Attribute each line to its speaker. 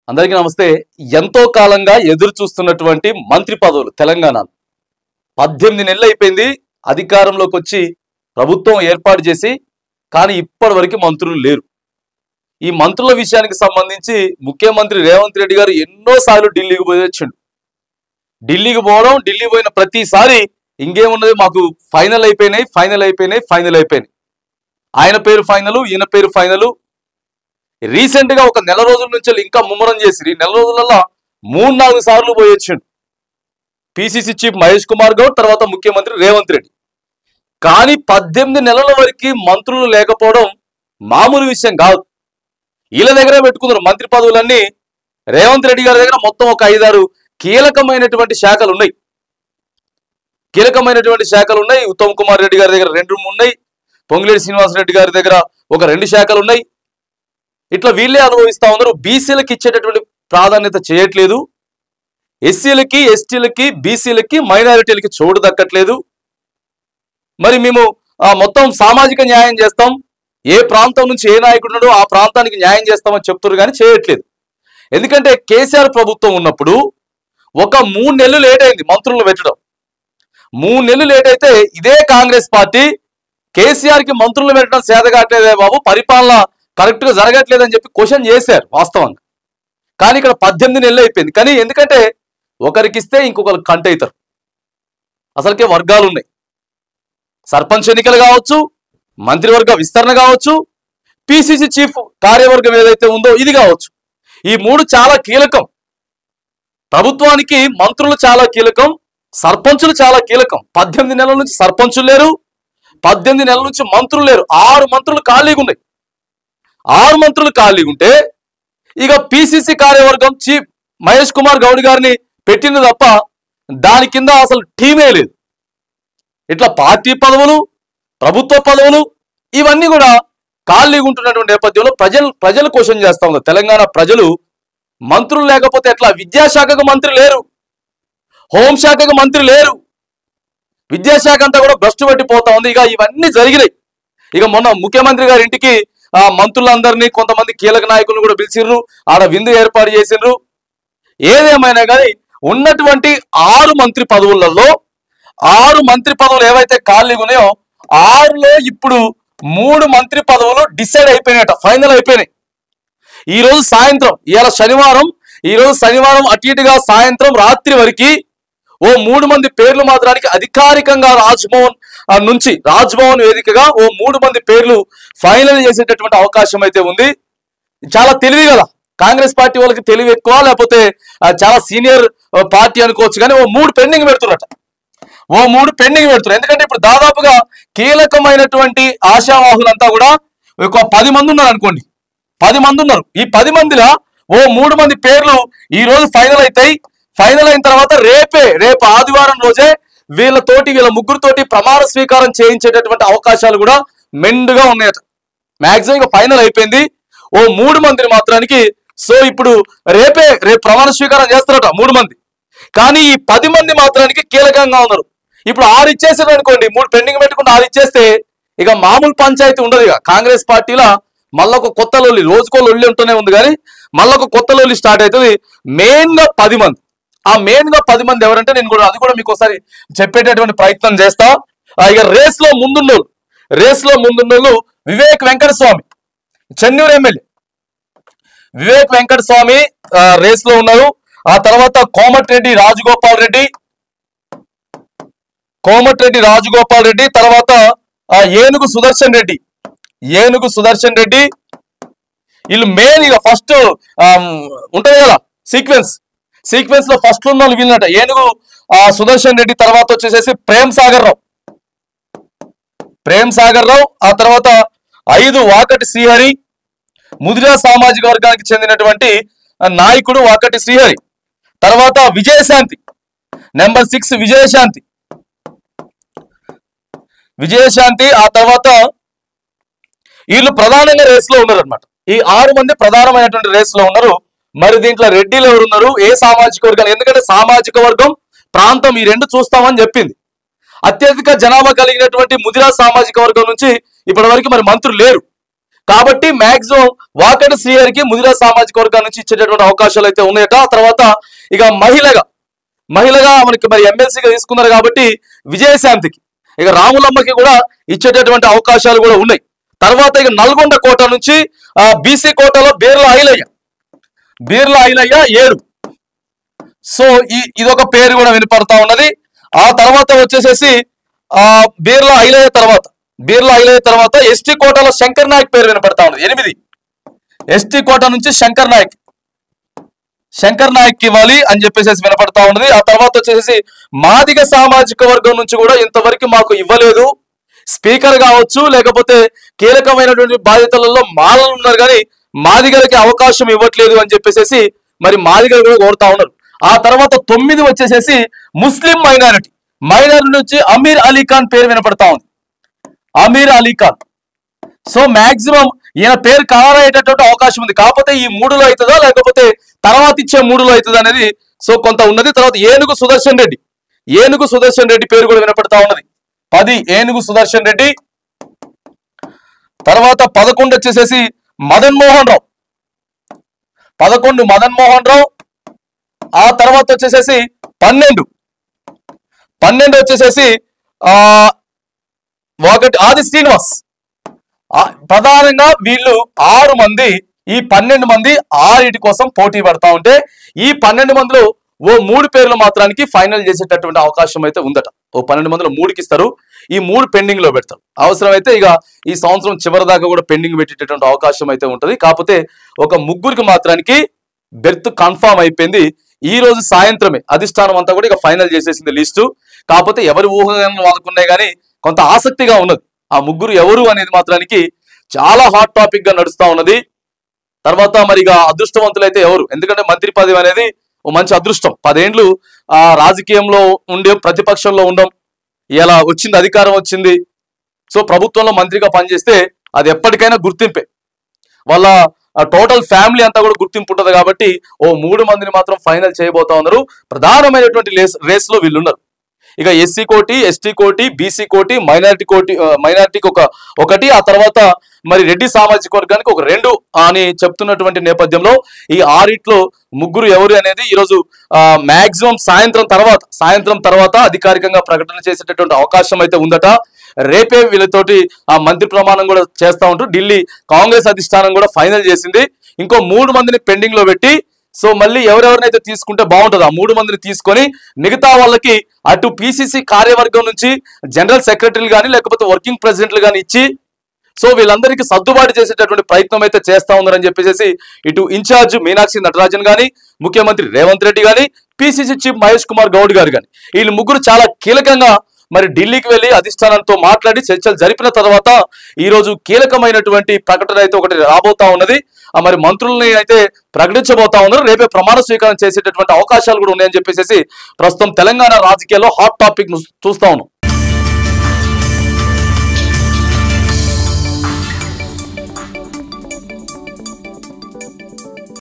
Speaker 1: అందరికీ నమస్తే. ఎంతో కాలంగా ఎదురు చూస్తున్నటువంటి మంత్రి పదవులు తెలంగాణ 18 నెలలు అయిపోయింది అధికారంలోకి వచ్చి ప్రభుత్వం ఏర్పాటు చేసి, కానీ ఇప్పటివరకు మంత్రులు లేరు. ఈ మంత్రుల విషయానికి సంబంధించి ముఖ్యమంత్రి రేవంత్ రెడ్డి గారు ఎన్నోసార్లు ఢిల్లీకి పోయి వచ్చిండు. ఢిల్లీకి పోయిన ప్రతిసారి ఇంకేమున్నది, మాకు ఫైనల్ అయిపోయినాయి. ఆయన పేరు ఫైనల్, ఈయన పేరు ఫైనల్. రీసెంట్ గా ఒక నెల రోజుల నుంచి ఇంకా ముమ్మరం చేసి నెల రోజులలో 3-4 సార్లు పోయి వచ్చిండు పిసిసి చీఫ్ మహేష్ కుమార్ గౌడ్, తర్వాత ముఖ్యమంత్రి రేవంత్ రెడ్డి. కానీ 18 నెలల వరకు మంత్రులు లేకపోవడం మామూలు విషయం కాదు. వీళ్ళ దగ్గర పెట్టుకున్నారు మంత్రి పదవులన్నీ. రేవంత్ రెడ్డి గారి దగ్గర మొత్తం ఒక 5-6 కీలకమైనటువంటి శాఖలు ఉన్నాయి. ఉత్తమ్ కుమార్ రెడ్డి గారి దగ్గర 2-3 ఉన్నాయి. పొంగులేటి శ్రీనివాసరెడ్డి గారి దగ్గర ఒక 2 శాఖలు ఉన్నాయి. ఇట్లా వీళ్ళే అనుభవిస్తా ఉన్నారు. బీసీలకు ఇచ్చేటటువంటి ప్రాధాన్యత చేయట్లేదు. ఎస్సీలకి, ఎస్టీలకి, బీసీలకి, మైనారిటీలకి చోటు దక్కట్లేదు. మరి మేము మొత్తం సామాజిక న్యాయం చేస్తాం, ఏ ప్రాంతం నుంచి ఏ నాయకుడున్నాడో ఆ ప్రాంతానికి న్యాయం చేస్తామని చెప్తున్నారు, కానీ చేయట్లేదు. ఎందుకంటే కేసీఆర్ ప్రభుత్వం ఉన్నప్పుడు ఒక 3 నెలలు లేట్ అయింది మంత్రులు పెట్టడం. 3 నెలలు లేట్ అయితే ఇదే కాంగ్రెస్ పార్టీ కేసీఆర్కి మంత్రులు పెట్టడం సేదగాట్లేదే బాబు, పరిపాలన కరెక్ట్ గా జరగట్లేదని చెప్పి క్వశ్చన్ చేశారు వాస్తవంగా. కానీ ఇక్కడ 18 నెలలు అయిపోయింది. కానీ ఎందుకంటే ఒకరికి ఇస్తే ఇంకొకరికి కంట అవుతారు. అసలుకే వర్గాలు ఉన్నాయి. సర్పంచ్ ఎన్నికలు కావచ్చు, మంత్రివర్గ విస్తరణ కావచ్చు, పిసిసి చీఫ్ కార్యవర్గం ఏదైతే ఉందో ఇది కావచ్చు. ఈ 3 చాలా కీలకం. ప్రభుత్వానికి మంత్రులు చాలా కీలకం, సర్పంచులు చాలా కీలకం. 18 నెలల నుంచి సర్పంచులు లేరు, 18 నెలల నుంచి మంత్రులు లేరు. 6 మంత్రులు ఖాళీగా ఉన్నాయి. 6 మంత్రులు ఖాళీగా ఉంటే ఇక పిసిసి కార్యవర్గం చీఫ్ మహేష్ కుమార్ గౌడ్ గారిని పెట్టింది తప్ప దాని కింద అసలు టీమే లేదు. ఇట్లా పార్టీ పదవులు, ప్రభుత్వ పదవులు ఇవన్నీ కూడా ఖాళీగా ఉంటున్నటువంటి నేపథ్యంలో ప్రజలు క్వశ్చన్ చేస్తా ఉన్నారు. తెలంగాణ ప్రజలు మంత్రులు లేకపోతే ఎట్లా? విద్యాశాఖకు మంత్రి లేరు, హోంశాఖకు మంత్రి లేరు, విద్యాశాఖ అంతా కూడా భ్రష్టు పట్టిపోతా ఉంది. ఇక ఇవన్నీ జరిగినాయి. ఇక మొన్న ముఖ్యమంత్రి గారి ఇంటికి మంత్రులందరినీ, కొంతమంది కీలక నాయకులను కూడా పిలిచిర్రు, ఆడ విందు ఏర్పాటు చేసిండ్రు. ఏదేమైనా కానీ ఉన్నటువంటి 6 మంత్రి పదవులలో 6 మంత్రి పదవులు ఏవైతే ఖాళీగా ఉన్నాయో 6లో ఇప్పుడు 3 మంత్రి పదవులు డిసైడ్ అయిపోయినాయట, ఫైనల్ అయిపోయినాయి. ఈ రోజు సాయంత్రం, ఇవాళ శనివారం అటు ఇటుగా సాయంత్రం రాత్రి వరకు ఓ 3 మంది పేర్లు మాత్రానికి అధికారికంగా రాజ్భవన్ వేదికగా ఓ 3 మంది పేర్లు ఫైనల్ చేసేటటువంటి అవకాశం అయితే ఉంది. చాలా తెలివి కదా కాంగ్రెస్ పార్టీ వాళ్ళకి, తెలివి ఎక్కువ, లేకపోతే చాలా సీనియర్ పార్టీ అనుకోవచ్చు. కానీ ఓ 3 పెండింగ్ పెడుతున్నట. ఎందుకంటే ఇప్పుడు దాదాపుగా కీలకమైనటువంటి ఆశావాహులంతా కూడా ఒక 10 మంది ఉన్నారు అనుకోండి. 10 మంది ఉన్నారు. ఈ 10 మందిలో ఓ 3 మంది పేర్లు ఈ రోజు ఫైనల్ అవుతాయి. ఫైనల్ అయిన తర్వాత రేపు ఆదివారం రోజే వీళ్ళ ముగ్గురుతోటి ప్రమాణ స్వీకారం చేయించేటటువంటి అవకాశాలు కూడా మెండుగా ఉన్నాయట. మాక్సిమం ఇక ఫైనల్ అయిపోయింది. ఓ 3 మందిని మాత్రానికి సో ఇప్పుడు రేపు ప్రమాణ స్వీకారం చేస్తారట 3 మంది. కానీ ఈ 10 మంది మాత్రానికి కీలకంగా ఉన్నారు. ఇప్పుడు 6 ఇచ్చేసారు అనుకోండి, 3 పెండింగ్ పెట్టుకుంటే 6 ఇచ్చేస్తే ఇక మామూలు పంచాయతీ ఉండదు. ఇక కాంగ్రెస్ పార్టీలో మళ్ళీ ఒక కొత్త లొల్లి, రోజుకో లొల్లి ఉంటూనే ఉంది, కానీ మళ్ళీ ఒక కొత్త లొల్లి స్టార్ట్ అవుతుంది. మెయిన్గా 10 మంది. ఆ మెయిన్గా 10 మంది ఎవరంటే నేను కూడా అది కూడా మీకు ఒకసారి చెప్పేటటువంటి ప్రయత్నం చేస్తా. ఇక రేస్లో ముందున్నోళ్ళు వివేక్ వెంకటస్వామి, చెన్నూరు ఎమ్మెల్యే వివేక్ వెంకటస్వామి రేస్లో ఉన్నారు. ఆ తర్వాత కోమటిరెడ్డి రాజగోపాల్ రెడ్డి, తర్వాత ఏనుగు సుదర్శన్ రెడ్డి. వీళ్ళు మెయిన్ ఇక ఫస్ట్ ఉంటుంది కదా సీక్వెన్స్ లో ఫస్ట్ ఉన్న వాళ్ళు వీళ్ళనట. ఏనుగు సుదర్శన్ రెడ్డి, తర్వాత వచ్చేసేసి ప్రేమ్ సాగర్ రావు, ఆ తర్వాత 5 వాకటి శ్రీహరి, ముదిరా సామాజిక వర్గానికి చెందినటువంటి నాయకుడు వాకటి శ్రీహరి. తర్వాత విజయశాంతి, నెంబర్ 6 విజయశాంతి. ఆ తర్వాత వీళ్ళు ప్రధానంగా రేస్ లో ఉన్నారు అనమాట. ఈ 6 మంది ప్రధానమైనటువంటి రేస్ లో ఉన్నారు. మరి దీంట్లో రెడ్డిలు ఎవరున్నారు, ఏ సామాజిక వర్గాలు? ఎందుకంటే సామాజిక వర్గం, ప్రాంతం ఈ 2 చూస్తామని చెప్పింది. అత్యధిక జనాభా కలిగినటువంటి ముదిరా సామాజిక వర్గం నుంచి ఇప్పటి వరకు మరి మంత్రులు లేరు. కాబట్టి మాక్సిమం వాకటి శ్రీహరికి ముదిరాజ్ సామాజిక వర్గం నుంచి ఇచ్చేటటువంటి అవకాశాలు అయితే ఉన్నాయట. ఆ తర్వాత ఇక మహిళగా మనకి మరి ఎమ్మెల్సీగా తీసుకున్నారు కాబట్టి విజయశాంతికి, ఇక రాములమ్మకి కూడా ఇచ్చేటటువంటి అవకాశాలు కూడా ఉన్నాయి. తర్వాత ఇక నల్గొండ కోట నుంచి బీసీ కోటలో బీర్ల ఐలయ్య 7. సో ఇదొక పేరు కూడా వినపడతా ఉన్నది. ఆ తర్వాత వచ్చేసేసి బీర్ల ఐలయ్య తర్వాత ఎస్టీ కోటలో శంకర్ నాయక్ పేరు వినపడతా ఉన్నది 8. ఎస్టీ కోట నుంచి శంకర్ నాయక్ ఇవ్వాలి అని చెప్పేసి వినపడతా ఉన్నది. ఆ తర్వాత వచ్చేసి మాదిగ సామాజిక వర్గం నుంచి కూడా ఇంతవరకు మాకు ఇవ్వలేదు, స్పీకర్ కావచ్చు లేకపోతే కీలకమైనటువంటి బాధ్యతలలో మాలలు ఉన్నారు కానీ మాదిగలకి అవకాశం ఇవ్వట్లేదు అని చెప్పేసి మరి మాదిగలు కూడా కోరుతా ఉన్నారు. ఆ తర్వాత 9 వచ్చేసేసి ముస్లిం మైనారిటీ నుంచి అమీర్ అలీ ఖాన్ పేరు వినపడతా ఉంది. అమీర్ అలీ ఖాన్. సో మాక్సిమం ఈయన పేరు ఖరారయ్యేటటువంటి అవకాశం ఉంది. కాకపోతే ఈ 3లో అవుతుందా లేకపోతే తర్వాత ఇచ్చే 3లో అవుతుందా అనేది సో కొంత ఉన్నది. తర్వాత ఏనుగు సుదర్శన్ రెడ్డి పేరు కూడా వినపడతా ఉన్నది 10 ఏనుగు సుదర్శన్ రెడ్డి. తర్వాత 11 వచ్చేసేసి మదన్ మోహన్ రావు. ఆ తర్వాత వచ్చేసేసి 12 వచ్చేసేసి ఆది శ్రీనివాస్. ప్రధానంగా వీళ్ళు 6 మంది, ఈ 12 మంది 6 కోసం పోటీ పడతా ఉంటే ఈ 12 మందిలో ఓ 3 పేర్లు మాత్రానికి ఫైనల్ చేసేటటువంటి అవకాశం అయితే ఉందట. ఓ 12 మందిలో 3కి ఇస్తారు, ఈ 3 పెండింగ్ లో పెడతారు. అవసరమైతే ఇక ఈ సంవత్సరం చివరి దాకా కూడా పెండింగ్ పెట్టేటటువంటి అవకాశం అయితే ఉంటుంది. కాకపోతే ఒక 3కి మాత్రానికి బెర్త్ కన్ఫామ్ అయిపోయింది. ఈ రోజు సాయంత్రమే అధిష్టానం అంతా కూడా ఇక ఫైనల్ చేసేసింది లిస్టు. కాకపోతే ఎవరి ఊహగానే వాళ్ళకున్నాయి కానీ కొంత ఆసక్తిగా ఉన్నది. ఆ 3 ఎవరు అనేది మాత్రానికి చాలా హాట్ టాపిక్ గా నడుస్తా ఉన్నది. తర్వాత మరి ఇక అదృష్టవంతులైతే ఎవరు, ఎందుకంటే మంత్రి పదవి అనేది ఓ మంచి అదృష్టం. 10 ఏళ్ళు రాజకీయంలో ఉండే ప్రతిపక్షంలో ఉండం, ఇలా వచ్చింది, అధికారం వచ్చింది. సో ప్రభుత్వంలో మంత్రిగా పనిచేస్తే అది ఎప్పటికైనా గుర్తింపే. వాళ్ళ టోటల్ ఫ్యామిలీ అంతా కూడా గుర్తింపు ఉంటుంది. కాబట్టి ఓ 3 మందిని మాత్రం ఫైనల్ చేయబోతా ఉన్నారు. ప్రధానమైనటువంటి రేస్ లో వీళ్ళున్నారు. ఇక ఎస్సీ కోటి, ఎస్టీ కోటి, బీసీ కోటి, మైనారిటీకి ఒకటి, ఆ తర్వాత మరి రెడ్డి సామాజిక వర్గానికి ఒక 2 అని చెప్తున్నటువంటి నేపథ్యంలో ఈ 6లో 3 ఎవరు అనేది ఈరోజు మాక్సిమం సాయంత్రం తర్వాత అధికారికంగా ప్రకటన చేసేటటువంటి అవకాశం అయితే ఉందట. రేపే వీళ్ళతోటి ఆ మంత్రి ప్రమాణం కూడా చేస్తా ఉంటారు. ఢిల్లీ కాంగ్రెస్ అధిష్టానం కూడా ఫైనల్ చేసింది. ఇంకో 3 మందిని పెండింగ్ లో పెట్టి సో మళ్ళీ ఎవరెవరినైతే తీసుకుంటే బాగుంటుంది ఆ 3 మందిని తీసుకొని మిగతా వాళ్ళకి అటు పిసిసి కార్యవర్గం నుంచి జనరల్ సెక్రటరీలు కానీ లేకపోతే వర్కింగ్ ప్రెసిడెంట్లు కానీ ఇచ్చి సో వీళ్ళందరికీ సర్దుబాటు చేసేటటువంటి ప్రయత్నం అయితే చేస్తా ఉన్నారని చెప్పేసి ఇటు ఇన్ఛార్జ్ మీనాక్షి నటరాజన్ కానీ, ముఖ్యమంత్రి రేవంత్ రెడ్డి కానీ, పిసిసి చీఫ్ మహేష్ కుమార్ గౌడ్ గారు కానీ వీళ్ళు 3 చాలా కీలకంగా మరి ఢిల్లీకి వెళ్లి అధిష్టానంతో మాట్లాడి చర్చలు జరిపిన తర్వాత ఈ రోజు కీలకమైనటువంటి ప్రకటన అయితే ఒకటి రాబోతా ఉన్నది. మరి మంత్రుల్ని అయితే ప్రకటించబోతా ఉన్నారు. రేపే ప్రమాణ స్వీకారం చేసేటటువంటి అవకాశాలు కూడా ఉన్నాయని చెప్పేసి ప్రస్తుతం తెలంగాణ రాజకీయాల్లో హాట్ టాపిక్ చూస్తా ఉన్నాం.